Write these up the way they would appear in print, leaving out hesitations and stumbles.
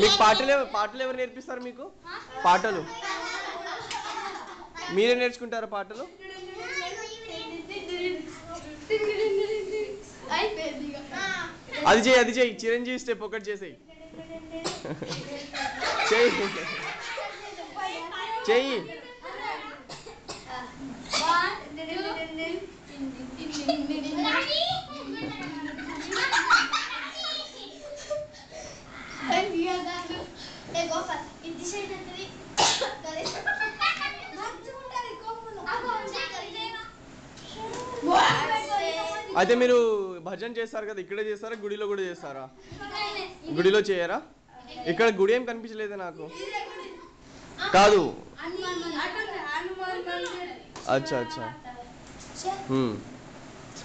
మీకు పాటలు ఎవరు నేర్పిస్తారు మీకు పాటలు మీరే నేర్చుకుంటారా పాటలు అది చేయి చిరంజీవి స్టెప్ ఒకటి చేసేయి చెయ్యి అయితే మీరు భజన చేస్తారు కదా ఇక్కడే చేస్తారా గుడిలో కూడా చేస్తారా గుడిలో చేయరా ఇక్కడ గుడి ఏం కనిపించలేదు నాకు కాదు అచ్చా అచ్చా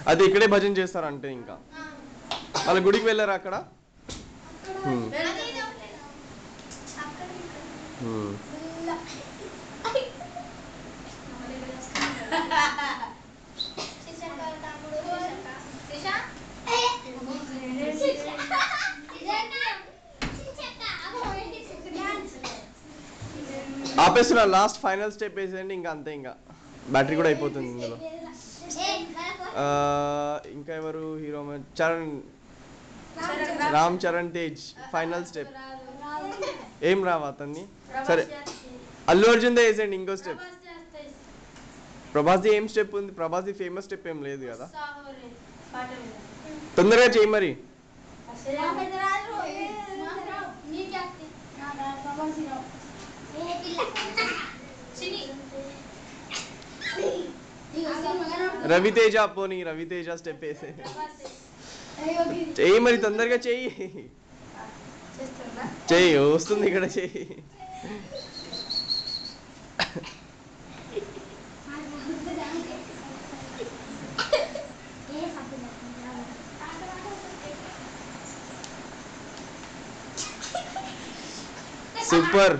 అయితే ఇక్కడే భజన చేస్తారంటే ఇంకా వాళ్ళ గుడికి వెళ్ళారా అక్కడ ఆపేస్తున్నా లాస్ట్ ఫైనల్ స్టెప్ వేసేయండి ఇంకా అంతే ఇంకా బ్యాటరీ కూడా అయిపోతుంది ఇందులో ఇంకా ఎవరు hero Ram Charan Tej final step ఏం రావా అతన్ని సరే అల్లు అర్జున్ దే వేసేయండి ఇంకో స్టెప్ ప్రభాస్ది ఏం స్టెప్ ఉంది ప్రభాస్ది ఫేమస్ స్టెప్ ఏం లేదు కదా తొందరగా చెయ్యి మరి రవితేజ పోనీ రవితేజ స్టెప్ వేసే చెయ్యి మరి తొందరగా చెయ్యి చెయ్యి వస్తుంది ఇక్కడ చెయ్యి సూపర్